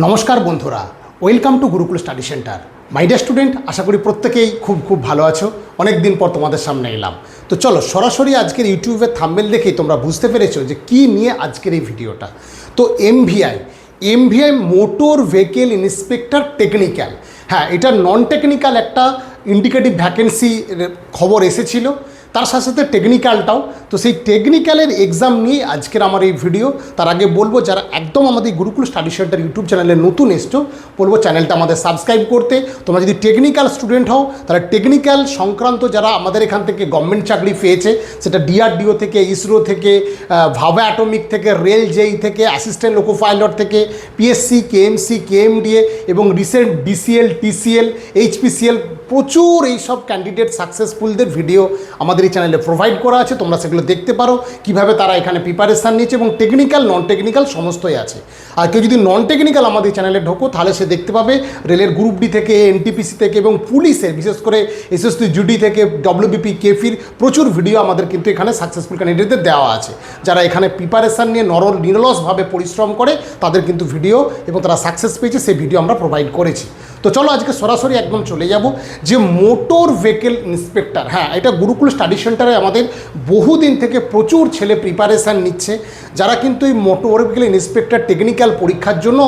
নমস্কার বন্ধুরা, welcome to Gurukul study centre. My dear student, আশা করি প্রত্যেকেই খুব ভালো আছো। অনেক দিন পর তোমাদের সামনে এলাম। তো চলো সরাসরি আজকের ইউটিউবের থাম্বনেল দেখেই তোমরা বুঝতে পেরেছো যে কী নিয়ে আজকের এই ভিডিওটা। তো MVI motor vehicle inspector technical, হ্যাঁ, এটা নন টেকনিক্যাল একটা ইন্ডিকেটিভ ভ্যাকেন্সি খবর এসেছিল, তার সাথে সাথে টেকনিক্যালটাও। তো সেই টেকনিক্যালের এক্সাম নিয়ে আজকের আমার এই ভিডিও। তার আগে বলবো, যারা একদম আমাদের গুরুকুল স্টাডি সেন্টার ইউটিউব চ্যানেলে নতুন এসছো, বলবো চ্যানেলটা আমাদের সাবস্ক্রাইব করতে। তোমরা যদি টেকনিক্যাল স্টুডেন্ট হও, তাহলে টেকনিক্যাল সংক্রান্ত যারা আমাদের এখান থেকে গভর্নমেন্ট চাকরি পেয়েছে, সেটা ডিআরডিও থেকে, ইসরো থেকে, ভাভা অ্যাটমিক থেকে, রেল জেই থেকে, অ্যাসিস্ট্যান্ট লোকো পাইলট থেকে, পিএসসি, কেএমসি, কেএমডিএ এবং রিসেন্ট ডিসিএল, টিসিএল, এইচপিসিএল, প্রচুর এইসব ক্যান্ডিডেট সাকসেসফুলদের ভিডিও আমাদের এই চ্যানেলে প্রোভাইড করা আছে। তোমরা সেগুলো দেখতে পারো, কিভাবে তারা এখানে প্রিপারেশান নিচ্ছে, এবং টেকনিক্যাল নন টেকনিক্যাল সমস্তই আছে। আর কেউ যদি নন টেকনিক্যাল আমাদের চ্যানেলে ঢোকো, তাহলে সে দেখতে পাবে রেলের গ্রুপ ডি থেকে, এনটিপিসি থেকে এবং পুলিশের, বিশেষ করে এসএসসি জিডি থেকে, ডব্লিউবিপি, কেফির প্রচুর ভিডিও আমাদের কিন্তু এখানে সাকসেসফুল ক্যান্ডিডেটদের দেওয়া আছে। যারা এখানে প্রিপারেশান নিয়ে নিরলসভাবে পরিশ্রম করে, তাদের কিন্তু ভিডিও এবং তারা সাকসেস পেয়েছে, সেই ভিডিও আমরা প্রোভাইড করেছি। তো চলো আজকে সরাসরি একদম চলে যাব যে মোটর ভেহিকেল ইন্সপেক্টর। হ্যাঁ, এটা গুরুকুল স্টাডি সেন্টারে আমাদের বহুদিন থেকে প্রচুর ছেলে প্রিপারেশান নিচ্ছে, যারা কিন্তু এই মোটর ভেহিকেল ইন্সপেক্টর টেকনিক্যাল পরীক্ষার জন্য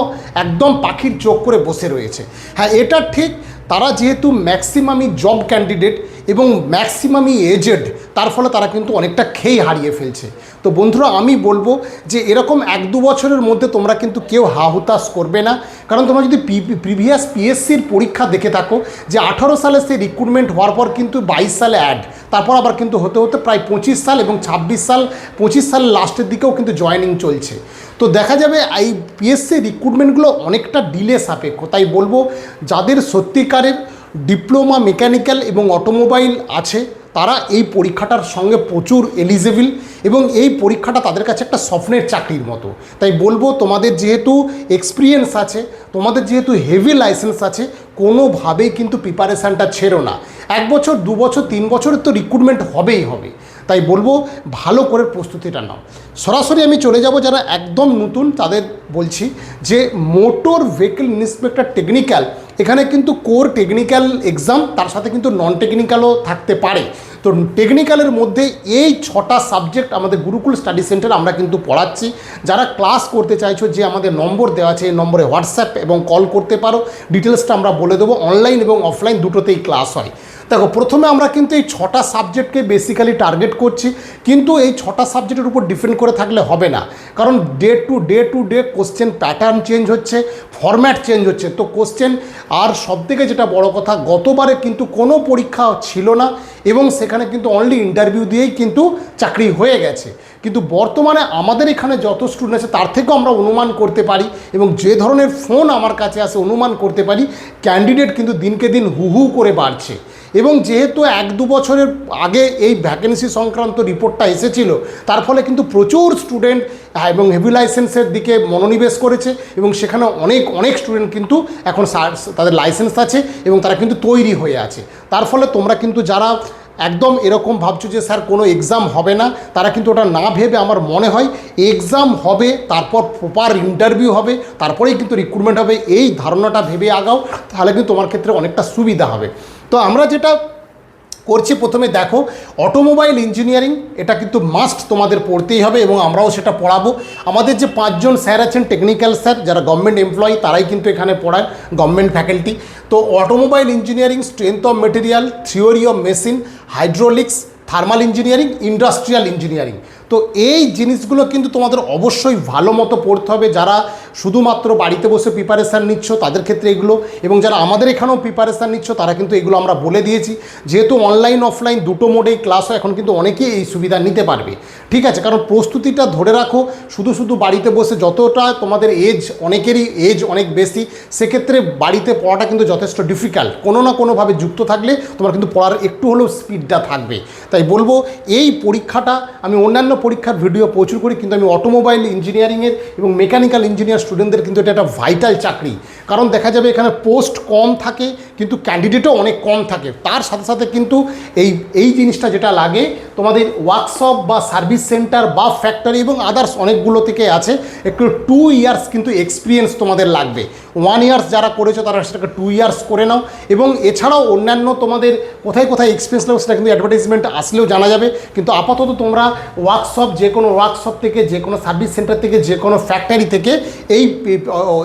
একদম পাখির চোখ করে বসে রয়েছে। হ্যাঁ, এটা ঠিক। তারা যেহেতু ম্যাক্সিমামই জব ক্যান্ডিডেট এবং ম্যাক্সিমামই এজেড, তার ফলে তারা কিন্তু অনেকটা খেই হারিয়ে ফেলছে। তো বন্ধুরা, আমি বলবো যে এরকম 1-2 বছরের মধ্যে তোমরা কিন্তু কেউ হাহুতাশ করবে না। কারণ তোমরা যদি প্রিভিয়াস পিএসসির পরীক্ষা দেখে থাকো, যে 18 সালে সেই রিক্রুটমেন্ট হওয়ার পর কিন্তু 22 সালে অ্যাড, তারপর আবার কিন্তু হতে হতে প্রায় 25 সাল এবং 25 সালের লাস্টের দিকেও কিন্তু জয়েনিং চলছে। তো দেখা যাবে এই পিএসসি রিক্রুটমেন্টগুলো অনেকটা ডিলে সাপেক্ষ। তাই বলবো, যাদের সত্যিকারের ডিপ্লোমা মেকানিক্যাল এবং অটোমোবাইল আছে, তারা এই পরীক্ষাটার সঙ্গে প্রচুর এলিজেবল, এবং এই পরীক্ষাটা তাদের কাছে একটা স্বপ্নের চাকরির মতো। তাই বলবো, তোমাদের যেহেতু এক্সপিরিয়েন্স আছে, তোমাদের যেহেতু হেভি লাইসেন্স আছে, কোনোভাবেই কিন্তু প্রিপারেশানটা ছেড়ো না। 1 বছর, 2 বছর, 3 বছরের তো রিক্রুটমেন্ট হবেই হবে। তাই বলবো, ভালো করে প্রস্তুতিটা নাও। সরাসরি আমি চলে যাব যারা একদম নতুন তাদের বলছি, যে মোটর ভেহিকেল ইন্সপেক্টর টেকনিক্যাল, এখানে কিন্তু কোর টেকনিক্যাল এক্সাম, তার সাথে কিন্তু নন টেকনিক্যালও থাকতে পারে। তো টেকনিক্যালের মধ্যে এই 6টা সাবজেক্ট আমাদের গুরুকুল স্টাডি সেন্টারে আমরা কিন্তু পড়াচ্ছি। যারা ক্লাস করতে চাইছো, যে আমাদের নম্বর দেওয়া আছে, এই নম্বরে হোয়াটসঅ্যাপ এবং কল করতে পারো। ডিটেলসটা আমরা বলে দেবো। অনলাইন এবং অফলাইন দুটোতেই ক্লাস হয়। দেখো, প্রথমে আমরা কিন্তু এই 6টা সাবজেক্টকে বেসিক্যালি টার্গেট করছি, কিন্তু এই 6টা সাবজেক্টের উপর ডিপেন্ড করে থাকলে হবে না। কারণ day to day question pattern change হচ্ছে, ফরম্যাট চেঞ্জ হচ্ছে। তো কোশ্চেন, আর সবথেকে যেটা বড় কথা, গতবারে কিন্তু কোনো পরীক্ষা ছিল না, এবং সেখানে কিন্তু অনলি ইন্টারভিউ দিয়েই কিন্তু চাকরি হয়ে গেছে। কিন্তু বর্তমানে আমাদের এখানে যত স্টুডেন্ট আছে, তার থেকেও আমরা অনুমান করতে পারি, এবং যে ধরনের ফোন আমার কাছে আসে, অনুমান করতে পারি ক্যান্ডিডেট কিন্তু দিনকে দিন হু করে বাড়ছে। এবং যেহেতু 1-2 বছরের আগে এই ভ্যাকেন্সি সংক্রান্ত রিপোর্টটা এসেছিল, তার ফলে কিন্তু প্রচুর স্টুডেন্ট এবং হেভি লাইসেন্সের দিকে মনোনিবেশ করেছে, এবং সেখানে অনেক স্টুডেন্ট কিন্তু এখন তাদের লাইসেন্স আছে এবং তারা কিন্তু তৈরি হয়ে আছে। তার ফলে তোমরা কিন্তু যারা একদম এরকম ভাবছো যে স্যার কোনো এক্সাম হবে না, তারা কিন্তু ওটা না ভেবে, আমার মনে হয় এক্সাম হবে, তারপর প্রপার ইন্টারভিউ হবে, তারপরেই কিন্তু রিক্রুটমেন্ট হবে, এই ধারণাটা ভেবে আগাও, তাহলে কিন্তু তোমার ক্ষেত্রে অনেকটা সুবিধা হবে। তো আমরা যেটা করছি, প্রথমে দেখো, অটোমোবাইল ইঞ্জিনিয়ারিং, এটা কিন্তু মাস্ট তোমাদের পড়তেই হবে, এবং আমরাও সেটা পড়াবো। আমাদের যে 5 জন স্যার আছেন টেকনিক্যাল স্যার, যারা গভর্নমেন্ট এমপ্লয়ি, তারাই কিন্তু এখানে পড়ায়, গভর্নমেন্ট ফ্যাকাল্টি। তো automobile engineering, strength of material, theory of machine, hydraulics, thermal engineering, industrial engineering. তো এই জিনিসগুলো কিন্তু তোমাদের অবশ্যই ভালো মতো পড়তে হবে। যারা শুধুমাত্র বাড়িতে বসে প্রিপারেশান নিচ্ছ, তাদের ক্ষেত্রে এগুলো, এবং যারা আমাদের এখানেও প্রিপারেশান নিচ্ছ, তারা কিন্তু এগুলো আমরা বলে দিয়েছি। যেহেতু অনলাইন অফলাইন দুটো মোডেই ক্লাস হয়, এখন কিন্তু অনেকেই এই সুবিধা নিতে পারবে। ঠিক আছে, কারণ প্রস্তুতিটা ধরে রাখো। শুধু বাড়িতে বসে, যতটা তোমাদের অনেকেরই এজ অনেক বেশি, সেক্ষেত্রে বাড়িতে পড়াটা কিন্তু যথেষ্ট ডিফিকাল্ট। কোনো না কোনোভাবে যুক্ত থাকলে তোমার কিন্তু পড়ার একটু হলেও স্পিডটা থাকবে। তাই বলবো, এই পরীক্ষাটা, আমি অন্যান্য পরীক্ষার ভিডিও প্রচুর করি, কিন্তু আমি অটোমোবাইল ইঞ্জিনিয়ারিংয়ের এবং মেকানিক্যাল ইঞ্জিনিয়ার স্টুডেন্টদের কিন্তু এটা একটা ভাইটাল চাকরি। কারণ দেখা যাবে এখানে পোস্ট কম থাকে কিন্তু ক্যান্ডিডেটও অনেক কম থাকে। তার সাথে সাথে কিন্তু এই জিনিসটা যেটা লাগে তোমাদের ওয়ার্কশপ বা সার্ভিস সেন্টার বা ফ্যাক্টরি এবং আদার্স অনেকগুলো থেকে আছে, একটু 2 ইয়ার্স কিন্তু এক্সপিরিয়েন্স তোমাদের লাগবে। 1 ইয়ার্স যারা করেছো তারা সেটাকে 2 ইয়ার্স করে নাও। এবং এছাড়াও অন্যান্য তোমাদের কোথায় কোথায় এক্সপিরিয়েন্স লাগবে সেটা কিন্তু অ্যাডভার্টাইজমেন্ট আসলেও জানা যাবে। কিন্তু আপাতত তোমরা ওয়ার্কশপ, যে কোনো ওয়ার্কশপ থেকে, যে কোনো সার্ভিস সেন্টার থেকে, যে কোনো ফ্যাক্টরি থেকে এই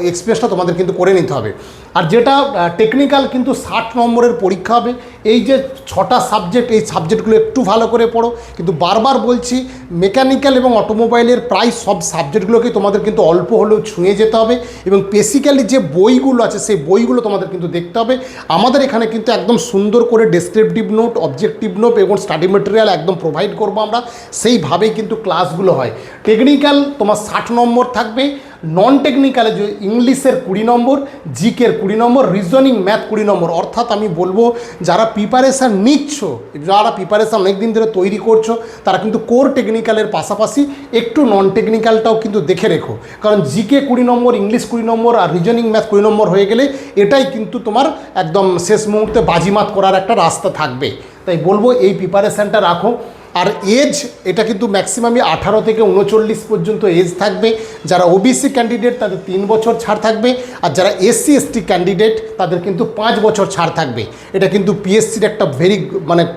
এক্সপিরিয়েন্সটা তোমাদের কিন্তু করে নিতে হবে। আর যেটা টেকনিক্যাল কিন্তু 60 নম্বরের পরীক্ষা হবে। এই যে 6টা সাবজেক্ট, এই সাবজেক্টগুলো একটু ভালো করে পড়ো। কিন্তু বারবার বলছি, মেকানিক্যাল এবং অটোমোবাইলের প্রায় সব সাবজেক্টগুলোকে তোমাদের কিন্তু অল্প হলেও ছুঁয়ে যেতে হবে। এবং বেসিক্যালি যে বইগুলো আছে সেই বইগুলো তোমাদের কিন্তু দেখতে হবে। আমাদের এখানে কিন্তু একদম সুন্দর করে ডেসক্রিপটিভ নোট, অবজেক্টিভ নোট এবং স্টাডি মেটেরিয়াল একদম প্রোভাইড করবো আমরা, সেইভাবেই কিন্তু ক্লাসগুলো হয়। টেকনিক্যাল তোমার 60 নম্বর থাকবে, নন টেকনিক্যালে যে ইংলিশের 20 নম্বর, জিকের 20 নম্বর, রিজনিং ম্যাথ 20 নম্বর। অর্থাৎ আমি বলবো যারা প্রিপারেশান নিচ্ছ, যারা প্রিপারেশান অনেক দিন ধরে তৈরি করছো, তারা কিন্তু কোর টেকনিক্যালের পাশাপাশি একটু নন টেকনিক্যালটাও কিন্তু দেখে রেখো। কারণ জিকে 20 নম্বর, ইংলিশ 20 নম্বর আর রিজনিং ম্যাথ 20 নম্বর হয়ে গেলে এটাই কিন্তু তোমার একদম শেষ মুহূর্তে বাজিমাত করার একটা রাস্তা থাকবে। তাই বলবো এই প্রিপারেশানটা রাখো। আর এজ, এটা কিন্তু ম্যাক্সিমামই 18 থেকে 39 পর্যন্ত এজ থাকবে। যারা ওবিসি ক্যান্ডিডেট তাদের 3 বছর ছাড় থাকবে, আর যারা এসসি এসটি ক্যান্ডিডেট তাদের কিন্তু 5 বছর ছাড় থাকবে। এটা কিন্তু পিএসসির একটা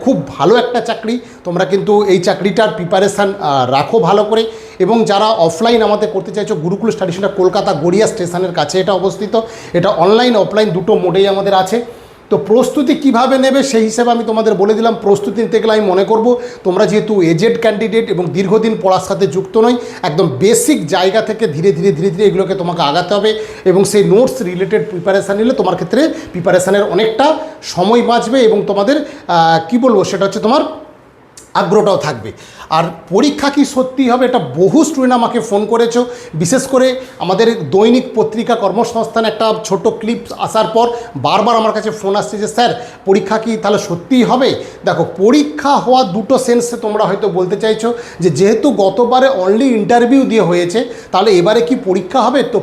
খুব ভালো একটা চাকরি। তোমরা কিন্তু এই চাকরিটার প্রিপারেশান রাখো ভালো করে। এবং যারা অফলাইন আমাদের করতে চাইছো, গুরুকুল স্টাডি সেন্টার কলকাতা গড়িয়া স্টেশনের কাছে এটা অবস্থিত। এটা অনলাইন অফলাইন দুটো মোডেই আমাদের আছে। তো প্রস্তুতি কিভাবে নেবে সেই হিসেবে আমি তোমাদের বলে দিলাম। প্রস্তুতি নিতে গেলে আমি মনে করব তোমরা যেহেতু এজেড ক্যান্ডিডেট এবং দীর্ঘদিন পড়ার সাথে যুক্ত নয়, একদম বেসিক জায়গা থেকে ধীরে ধীরে এগুলোকে তোমাকে আগাতে হবে। এবং সেই নোটস রিলেটেড প্রিপারেশান নিলে তোমার ক্ষেত্রে প্রিপারেশানের অনেকটা সময় বাঁচবে এবং তোমাদের কি বলবো, সেটা হচ্ছে তোমার আগ্রহটাও থাকবে। আর পরীক্ষা কি সত্যি হবে, এটা বহু স্টুডেন্ট আমাকে ফোন করেছো। বিশেষ করে আমাদের দৈনিক পত্রিকা কর্মসংস্থান একটা ছোট ক্লিপ আসার পর বারবার আমার কাছে ফোন আসছে যে স্যার পরীক্ষা কি তাহলে সত্যিই হবে। দেখো, পরীক্ষা হওয়া দুটো সেন্সে তোমরা হয়তো বলতে চাইছো যে যেহেতু গতবারে অনলি ইন্টারভিউ দিয়ে হয়েছে তাহলে এবারে কি পরীক্ষা হবে। তো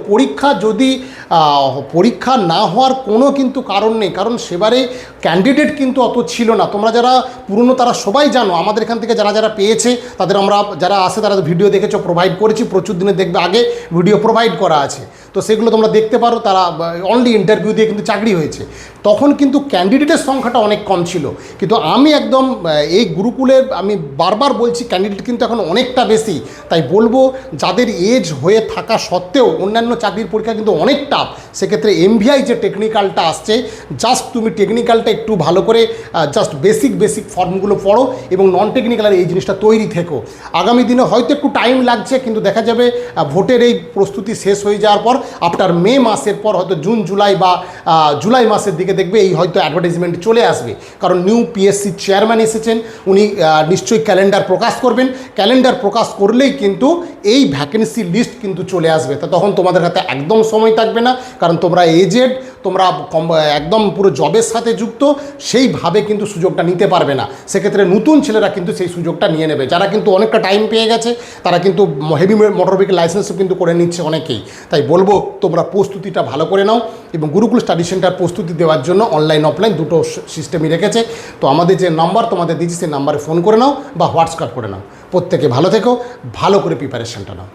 পরীক্ষা না হওয়ার কোনো কিন্তু কারণ নেই, কারণ সেবারে ক্যান্ডিডেট কিন্তু অত ছিল না। তোমরা যারা পুরনো তারা সবাই জানো, আমাদের এখান থেকে যারা পেয়েছে তাদের আমরা যারা আসে তারা ভিডিও দেখেছো, প্রোভাইড করেছি প্রচুর দিনে, দেখবে আগে ভিডিও প্রোভাইড করা আছে। তো সেগুলো তোমরা দেখতে পারো। তারা অনলি ইন্টারভিউ দিয়ে কিন্তু চাকরি হয়েছে। তখন কিন্তু ক্যান্ডিডেটের সংখ্যাটা অনেক কম ছিল। কিন্তু আমি একদম এই গুরুকুলের আমি বারবার বলছি ক্যান্ডিডেট কিন্তু এখন অনেকটা বেশি। তাই বলবো যাদের এজ হয়ে থাকা সত্ত্বেও অন্যান্য চাকরির পরীক্ষা কিন্তু অনেক টাফ, সেক্ষেত্রে এমভিআই যে টেকনিক্যালটা আসছে, জাস্ট তুমি টেকনিক্যালটা একটু ভালো করে জাস্ট বেসিক ফর্মগুলো পড়ো এবং নন টেকনিক্যালের এই জিনিসটা তৈরি থেকো। আগামী দিনে হয়তো একটু টাইম লাগছে, কিন্তু দেখা যাবে ভোটের এই প্রস্তুতি শেষ হয়ে যাওয়ার পর আফটার মে মাসের পর হয়তো জুন জুলাই বা জুলাই মাসের দিকে দেখবে এই হয়তো অ্যাডভার্টাইজমেন্ট চলে আসবে। কারণ নিউ পিএসসি চেয়ারম্যান এসেছেন, উনি নিশ্চয়ই ক্যালেন্ডার প্রকাশ করবেন। ক্যালেন্ডার প্রকাশ করলেই কিন্তু এই ভ্যাকেন্সি লিস্ট কিন্তু চলে আসবে। তা তখন তোমাদের হাতে একদম সময় থাকবে না, কারণ তোমরা এজেড, তোমরা একদম পুরো জবের সাথে যুক্ত, সেইভাবে কিন্তু সুযোগটা নিতে পারবে না। সেক্ষেত্রে নতুন ছেলেরা কিন্তু সেই সুযোগটা নিয়ে নেবে। যারা কিন্তু অনেকটা টাইম পেয়ে গেছে তারা কিন্তু হেভি মোটর ভেহিকেল লাইসেন্সও কিন্তু করে নিচ্ছে অনেকেই। তাই বলবো তোমরা প্রস্তুতিটা ভালো করে নাও। এবং গুরুকুল স্টাডি সেন্টার প্রস্তুতি দেওয়ার জন্য অনলাইন অফলাইন দুটো সিস্টেমই রেখেছে। তো আমাদের যে নাম্বার তোমাদের দিচ্ছি সেই নাম্বারে ফোন করে নাও বা হোয়াটসঅ্যাপ করে নাও। প্রত্যেকে ভালো থেকো, ভালো করে প্রিপারেশনটা নাও।